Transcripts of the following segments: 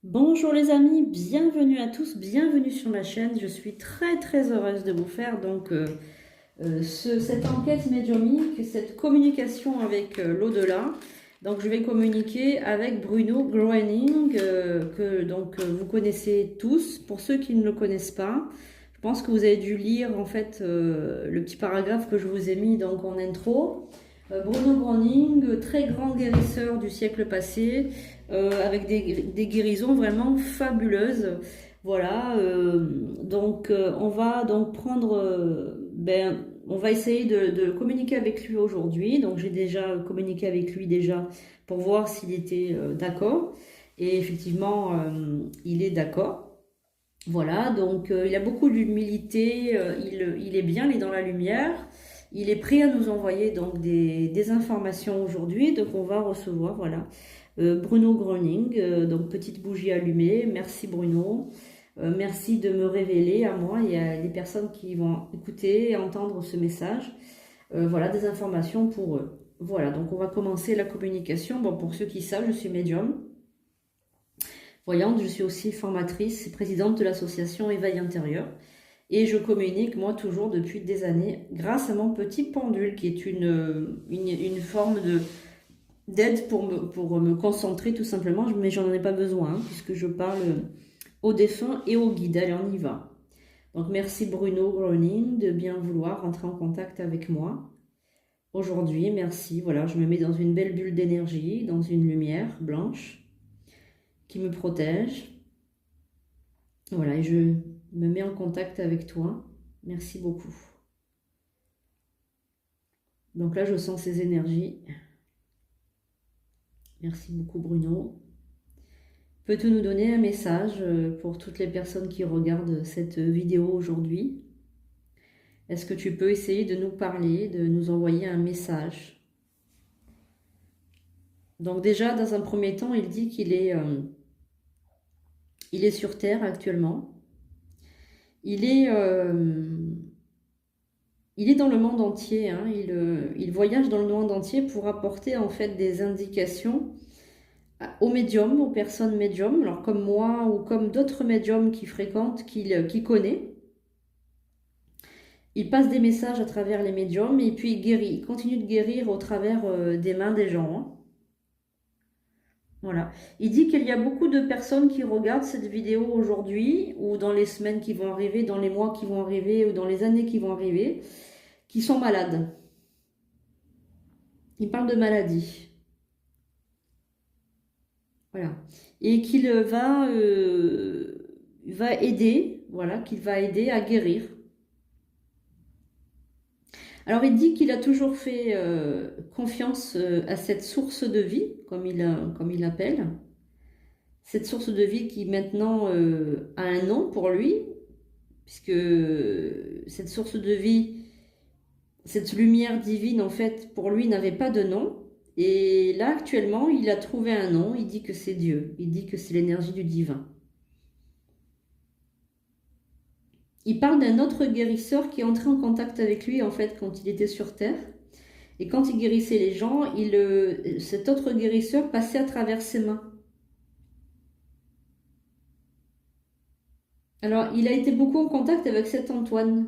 Bonjour les amis, bienvenue à tous, bienvenue sur ma chaîne. Je suis très heureuse de vous faire donc cette enquête médiumnique, cette communication avec l'au-delà. Donc je vais communiquer avec Bruno Groening, que vous connaissez tous. Pour ceux qui ne le connaissent pas, je pense que vous avez dû lire en fait le petit paragraphe que je vous ai mis donc en intro. Bruno Groening, très grand guérisseur du siècle passé, avec des guérisons vraiment fabuleuses. Voilà, on va donc prendre, on va essayer de communiquer avec lui aujourd'hui. Donc j'ai déjà communiqué avec lui déjà pour voir s'il était d'accord. Et effectivement, il est d'accord. Voilà, donc il a beaucoup d'humilité, il est bien, il est dans la lumière. Il est prêt à nous envoyer donc des informations aujourd'hui. Donc on va recevoir, voilà, Bruno Groening, donc petite bougie allumée. Merci Bruno. Merci de me révéler à moi et à des personnes qui vont écouter et entendre ce message. Voilà, des informations pour eux. Voilà, donc on va commencer la communication. Bon, pour ceux qui savent, je suis médium. Voyante, je suis aussi formatrice et présidente de l'association Éveil Intérieur. Et je communique, moi, toujours depuis des années, grâce à mon petit pendule, qui est une forme d'aide pour me concentrer, tout simplement. Mais j'en ai pas besoin, hein, puisque je parle aux défunts et aux guides. Allez, on y va. Donc, merci Bruno Groening de bien vouloir entrer en contact avec moi. Aujourd'hui, merci. Voilà, je me mets dans une belle bulle d'énergie, dans une lumière blanche qui me protège. Voilà, et je me mets en contact avec toi. Merci beaucoup. Donc là, je sens ces énergies. Merci beaucoup, Bruno. Peux-tu nous donner un message pour toutes les personnes qui regardent cette vidéo aujourd'hui? Est-ce que tu peux essayer de nous parler, de nous envoyer un message? Donc déjà, dans un premier temps, il dit qu'il est sur Terre actuellement. Il est dans le monde entier, hein. Il voyage dans le monde entier pour apporter en fait des indications aux médiums, aux personnes médiums, alors comme moi ou comme d'autres médiums qu'il fréquente, qu'il connaît. Il passe des messages à travers les médiums et puis il guérit. Il continue de guérir au travers des mains des gens, hein. Voilà. Il dit qu'il y a beaucoup de personnes qui regardent cette vidéo aujourd'hui ou dans les semaines qui vont arriver, dans les mois qui vont arriver ou dans les années qui vont arriver, qui sont malades. Il parle de maladie. Voilà. Et qu'il va va aider, voilà, qu'il va aider à guérir. Alors il dit qu'il a toujours fait confiance à cette source de vie, comme il l'appelle. Cette source de vie qui maintenant a un nom pour lui, puisque cette source de vie, cette lumière divine, en fait, pour lui, n'avait pas de nom. Et là, actuellement, il a trouvé un nom, il dit que c'est Dieu, il dit que c'est l'énergie du divin. Il parle d'un autre guérisseur qui est entré en contact avec lui, en fait, quand il était sur Terre. Et quand il guérissait les gens, cet autre guérisseur passait à travers ses mains. Alors, il a été beaucoup en contact avec Saint Antoine.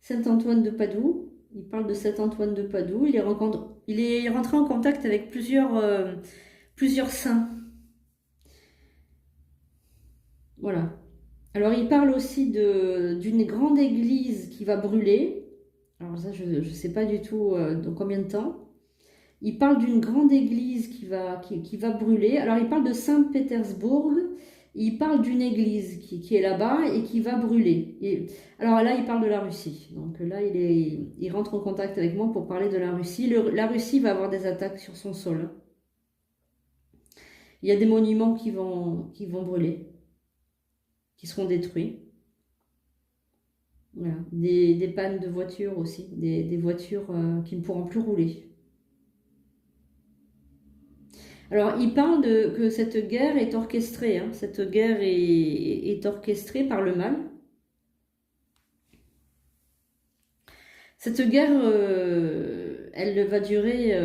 Saint Antoine de Padoue. Il parle de Saint Antoine de Padoue. Il est rentré en contact avec plusieurs saints. Voilà. Alors, il parle aussi d'une grande église qui va brûler. Alors ça, je ne sais pas du tout dans combien de temps. Il parle d'une grande église qui va brûler. Alors, il parle de Saint-Pétersbourg. Il parle d'une église qui est là-bas et qui va brûler. Alors là, il parle de la Russie. Donc là, il rentre en contact avec moi pour parler de la Russie. La Russie va avoir des attaques sur son sol. Il y a des monuments qui vont brûler, qui seront détruits. Voilà. Des pannes de voitures aussi, des voitures qui ne pourront plus rouler. Alors, il parle que cette guerre est orchestrée. Hein. Cette guerre est orchestrée par le mal. Cette guerre, elle va durer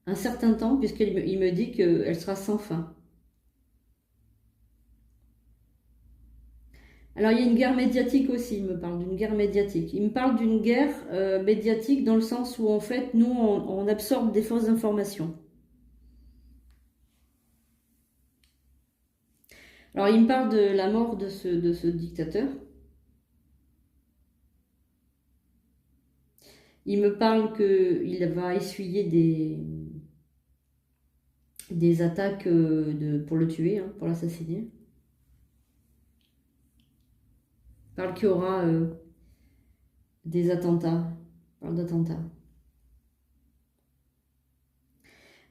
un certain temps, puisqu'il me dit qu'elle sera sans fin. Alors, il y a une guerre médiatique aussi, il me parle d'une guerre médiatique. Il me parle d'une guerre médiatique dans le sens où, en fait, nous, on absorbe des fausses informations. Alors, il me parle de la mort de ce dictateur. Il me parle qu'il va essuyer des attaques pour le tuer, hein, pour l'assassiner. Il parle qu'il y aura des attentats. Il parle d'attentats.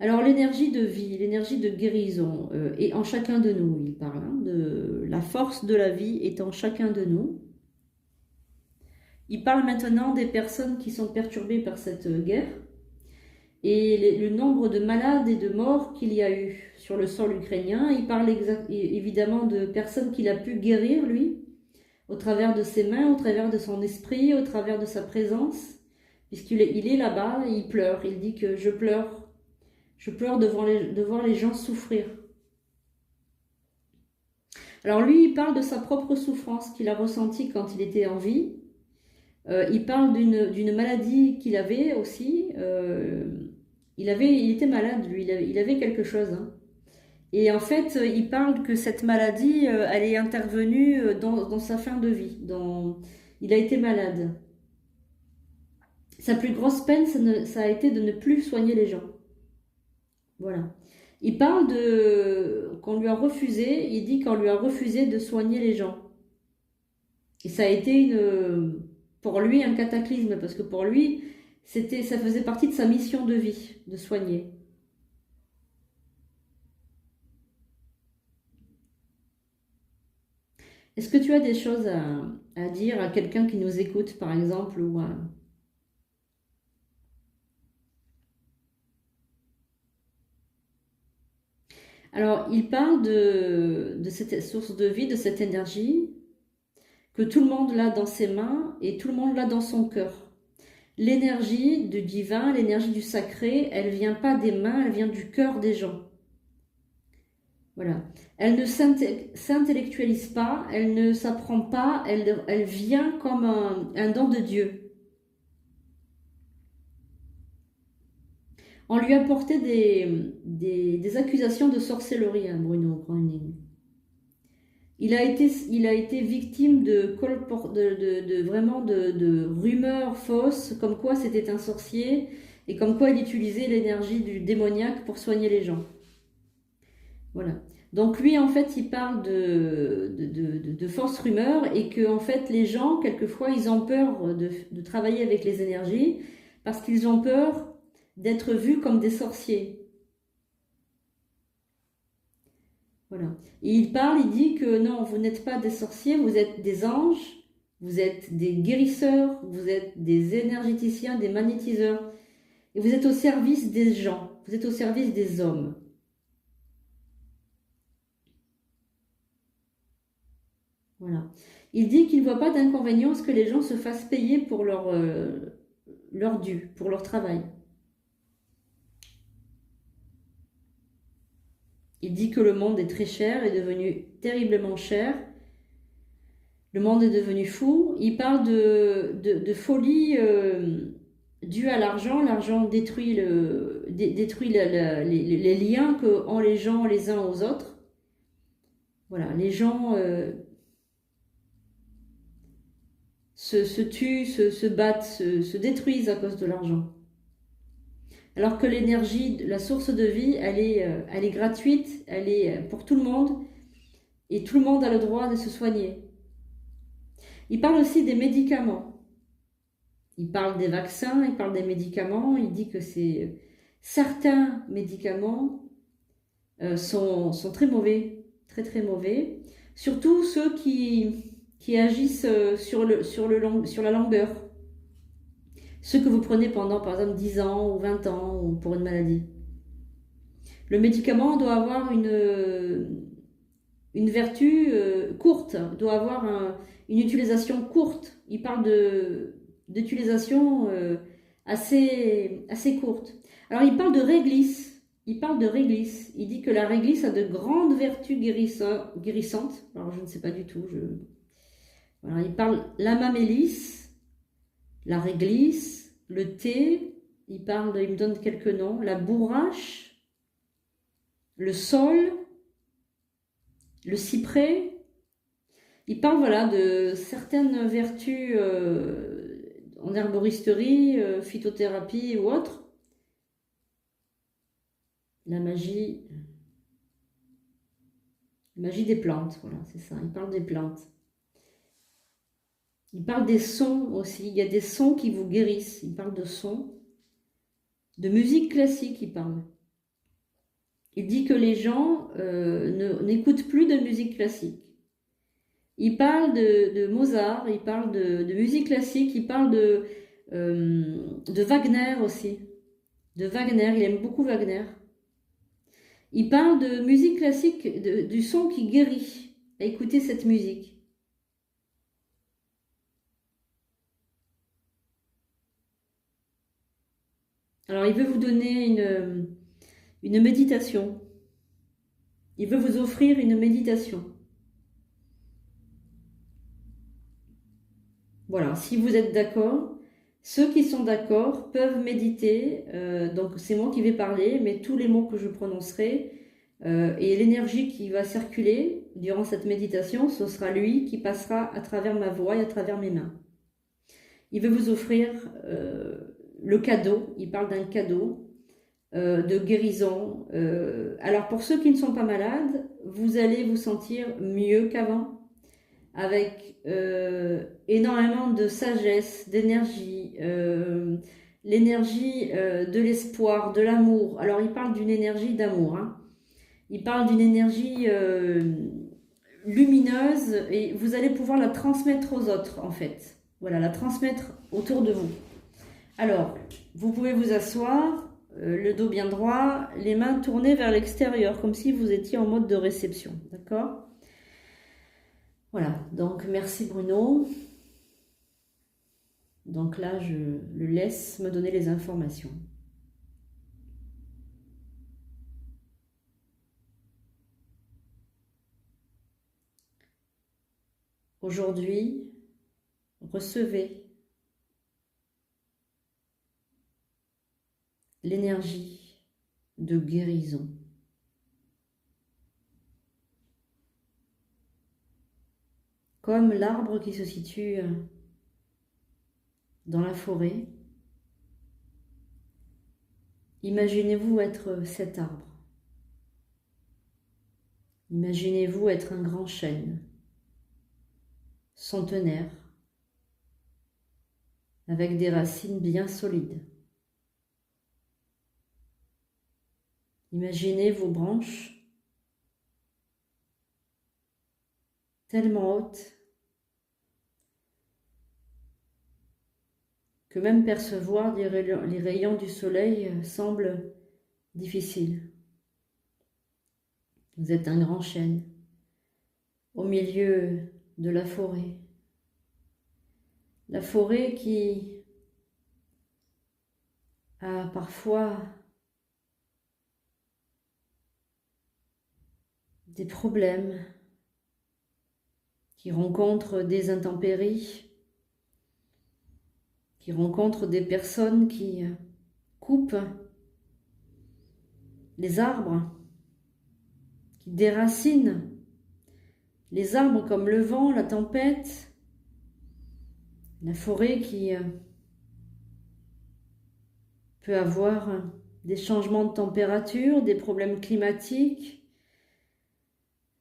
Alors l'énergie de vie, l'énergie de guérison est en chacun de nous, il parle. Hein, de la force de la vie est en chacun de nous. Il parle maintenant des personnes qui sont perturbées par cette guerre et le nombre de malades et de morts qu'il y a eu sur le sol ukrainien. Il parle évidemment de personnes qu'il a pu guérir, lui, au travers de ses mains, au travers de son esprit, au travers de sa présence, puisqu'il est là-bas et il pleure. Il dit que je pleure de voir les gens souffrir. Alors lui, il parle de sa propre souffrance qu'il a ressentie quand il était en vie. Il parle d'une maladie qu'il avait aussi. Il était malade, lui, il avait quelque chose. Hein. Et en fait, il parle que cette maladie, elle est intervenue dans sa fin de vie. Il a été malade. Sa plus grosse peine, ça a été de ne plus soigner les gens. Voilà. Il parle qu'on lui a refusé, il dit qu'on lui a refusé de soigner les gens. Et ça a été pour lui un cataclysme, parce que pour lui, ça faisait partie de sa mission de vie, de soigner. Est-ce que tu as des choses à dire à quelqu'un qui nous écoute, par exemple, ou à... Alors, il parle de cette source de vie, de cette énergie, que tout le monde l'a dans ses mains et tout le monde l'a dans son cœur. L'énergie du divin, l'énergie du sacré, elle vient pas des mains, elle vient du cœur des gens. Voilà. Elle ne s'intellectualise pas, elle ne s'apprend pas, elle vient comme un don de Dieu. On lui a porté des accusations de sorcellerie, hein, Bruno Gröning. Il a été victime vraiment de rumeurs fausses, comme quoi c'était un sorcier, et comme quoi il utilisait l'énergie du démoniaque pour soigner les gens. Voilà. Donc lui, en fait, il parle de fausses rumeurs et que, en fait, les gens, quelquefois, ils ont peur de travailler avec les énergies parce qu'ils ont peur d'être vus comme des sorciers. Voilà. Et il parle, il dit que non, vous n'êtes pas des sorciers, vous êtes des anges, vous êtes des guérisseurs, vous êtes des énergéticiens, des magnétiseurs. Et vous êtes au service des gens, vous êtes au service des hommes. Voilà. Il dit qu'il ne voit pas d'inconvénient à ce que les gens se fassent payer pour leur dû, pour leur travail. Il dit que le monde est très cher, est devenu terriblement cher. Le monde est devenu fou. Il parle de folie due à l'argent. L'argent détruit, les liens qu'ont les gens les uns aux autres. Voilà, les gens se tuent, se battent, se détruisent à cause de l'argent. Alors que l'énergie, la source de vie, elle est gratuite, elle est pour tout le monde, et tout le monde a le droit de se soigner. Il parle aussi des médicaments. Il parle des vaccins, il parle des médicaments, il dit que certains médicaments sont très mauvais, très très mauvais. Surtout ceux qui agissent sur la longueur. Ceux que vous prenez pendant par exemple 10 ans ou 20 ans ou pour une maladie. Le médicament doit avoir une vertu courte, doit avoir une utilisation courte. Il parle d'utilisation assez courte. Alors il parle de réglisse. Il parle de réglisse. Il dit que la réglisse a de grandes vertus guérissantes. Alors je ne sais pas du tout. Voilà, il parle l'amamélis, la réglisse, le thé. Il me donne quelques noms. La bourrache, le saule, le cyprès. Il parle voilà, de certaines vertus en herboristerie, phytothérapie ou autre. La magie des plantes, voilà, c'est ça. Il parle des plantes. Il parle des sons aussi. Il y a des sons qui vous guérissent. Il parle de sons. De musique classique, il parle. Il dit que les gens n'écoutent plus de musique classique. Il parle de Mozart, il parle de musique classique, il parle de Wagner aussi. De Wagner, il aime beaucoup Wagner. Il parle de musique classique, du son qui guérit. À écouter cette musique. Alors, il veut vous donner une méditation. Il veut vous offrir une méditation. Voilà, si vous êtes d'accord, ceux qui sont d'accord peuvent méditer. Donc, c'est moi qui vais parler, mais tous les mots que je prononcerai et l'énergie qui va circuler durant cette méditation, ce sera lui qui passera à travers ma voix et à travers mes mains. Il veut vous offrir le cadeau. Il parle d'un cadeau de guérison. Alors pour ceux qui ne sont pas malades, vous allez vous sentir mieux qu'avant, avec énormément de sagesse, d'énergie, l'énergie de l'espoir, de l'amour. Alors il parle d'une énergie d'amour, hein. Il parle d'une énergie lumineuse et vous allez pouvoir la transmettre aux autres en fait. Voilà, la transmettre autour de vous. Alors, vous pouvez vous asseoir, le dos bien droit, les mains tournées vers l'extérieur, comme si vous étiez en mode de réception, d'accord? Voilà, donc merci Bruno. Donc là, je le laisse me donner les informations. Aujourd'hui, recevez l'énergie de guérison. Comme l'arbre qui se situe dans la forêt, imaginez-vous être cet arbre. Imaginez-vous être un grand chêne, centenaire, avec des racines bien solides. Imaginez vos branches tellement hautes que même percevoir les rayons du soleil semble difficile. Vous êtes un grand chêne au milieu de la forêt. La forêt qui a parfois des problèmes, qui rencontre des intempéries, qui rencontre des personnes qui coupent les arbres, qui déracinent les arbres comme le vent, la tempête, la forêt qui peut avoir des changements de température, des problèmes climatiques,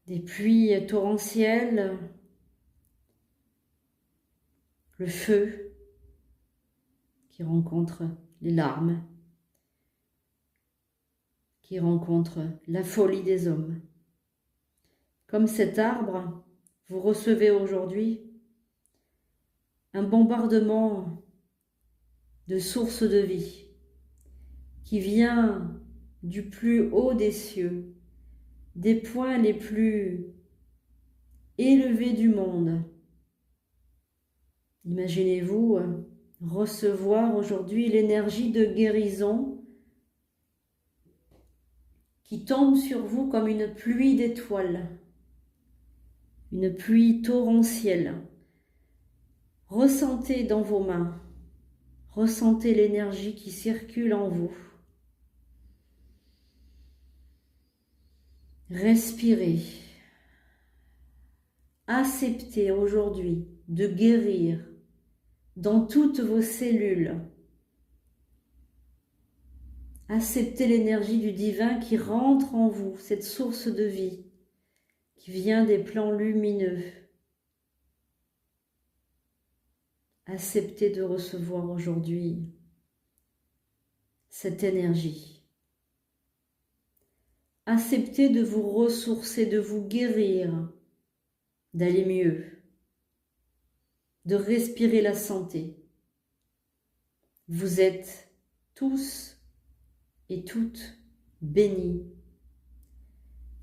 des pluies torrentielles, le feu qui rencontre les larmes, qui rencontre la folie des hommes. Comme cet arbre, vous recevez aujourd'hui un bombardement de sources de vie qui vient du plus haut des cieux, des points les plus élevés du monde. Imaginez-vous recevoir aujourd'hui l'énergie de guérison qui tombe sur vous comme une pluie d'étoiles, une pluie torrentielle. Ressentez dans vos mains, ressentez l'énergie qui circule en vous. Respirez. Acceptez aujourd'hui de guérir dans toutes vos cellules. Acceptez l'énergie du divin qui rentre en vous, cette source de vie qui vient des plans lumineux. Acceptez de recevoir aujourd'hui cette énergie. Acceptez de vous ressourcer, de vous guérir, d'aller mieux, de respirer la santé. Vous êtes tous et toutes bénis.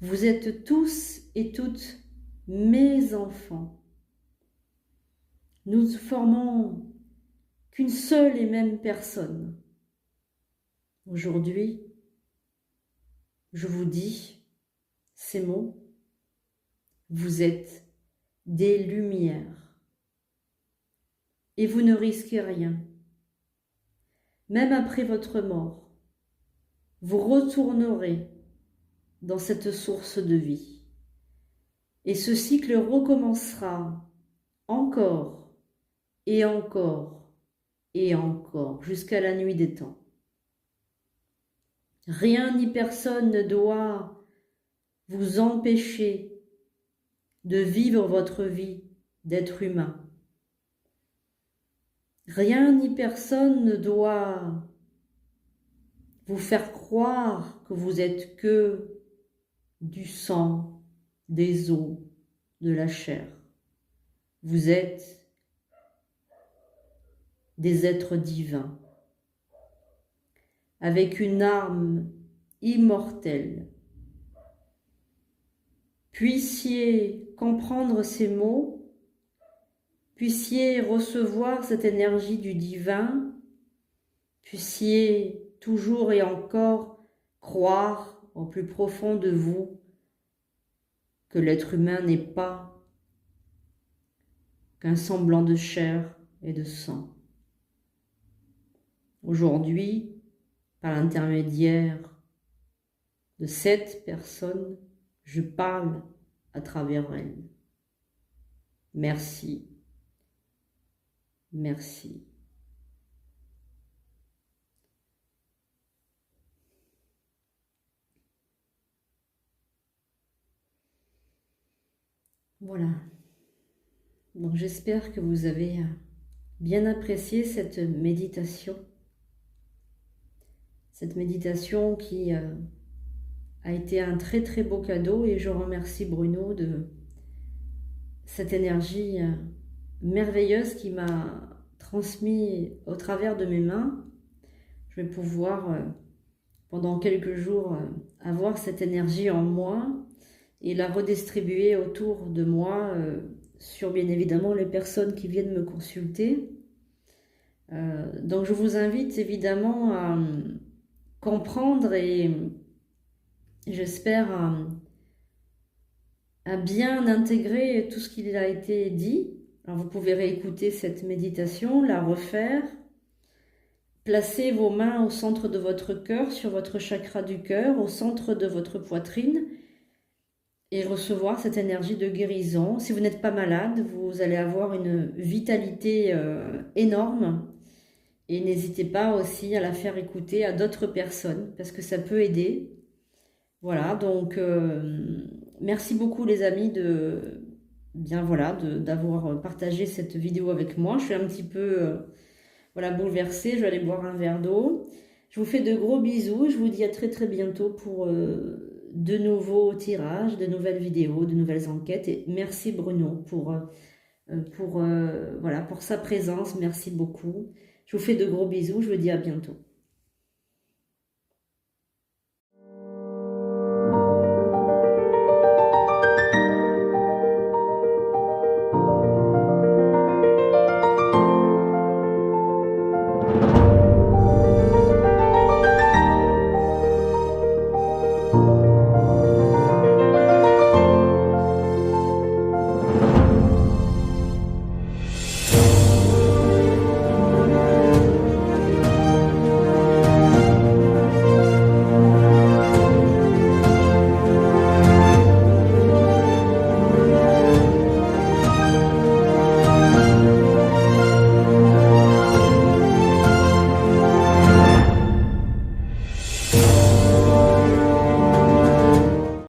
Vous êtes tous et toutes mes enfants. Nous ne formons qu'une seule et même personne. Aujourd'hui, je vous dis ces mots, vous êtes des lumières et vous ne risquez rien. Même après votre mort, vous retournerez dans cette source de vie. Et ce cycle recommencera encore et encore et encore jusqu'à la nuit des temps. Rien ni personne ne doit vous empêcher de vivre votre vie d'être humain. Rien ni personne ne doit vous faire croire que vous êtes que du sang, des os, de la chair. Vous êtes des êtres divins, avec une âme immortelle. Puissiez comprendre ces mots, puissiez recevoir cette énergie du divin, puissiez toujours et encore croire au plus profond de vous que l'être humain n'est pas qu'un semblant de chair et de sang. Aujourd'hui, par l'intermédiaire de cette personne, je parle à travers elle. Merci. Merci. Voilà. Donc j'espère que vous avez bien apprécié cette méditation. Cette méditation qui a été un très très beau cadeau et je remercie Bruno de cette énergie merveilleuse qui m'a transmis au travers de mes mains. Je vais pouvoir pendant quelques jours avoir cette énergie en moi et la redistribuer autour de moi sur bien évidemment les personnes qui viennent me consulter. Donc je vous invite évidemment à comprendre et j'espère à bien intégrer tout ce qu'il a été dit. Alors vous pouvez réécouter cette méditation, la refaire. Placez vos mains au centre de votre cœur, sur votre chakra du cœur, au centre de votre poitrine et recevoir cette énergie de guérison. Si vous n'êtes pas malade, vous allez avoir une vitalité énorme et n'hésitez pas aussi à la faire écouter à d'autres personnes parce que ça peut aider. Voilà, donc merci beaucoup les amis d'avoir partagé cette vidéo avec moi. Je suis un petit peu voilà, bouleversée, je vais aller boire un verre d'eau. Je vous fais de gros bisous, je vous dis à très très bientôt pour de nouveaux tirages, de nouvelles vidéos, de nouvelles enquêtes. Et merci Bruno pour sa présence, merci beaucoup. Je vous fais de gros bisous, je vous dis à bientôt.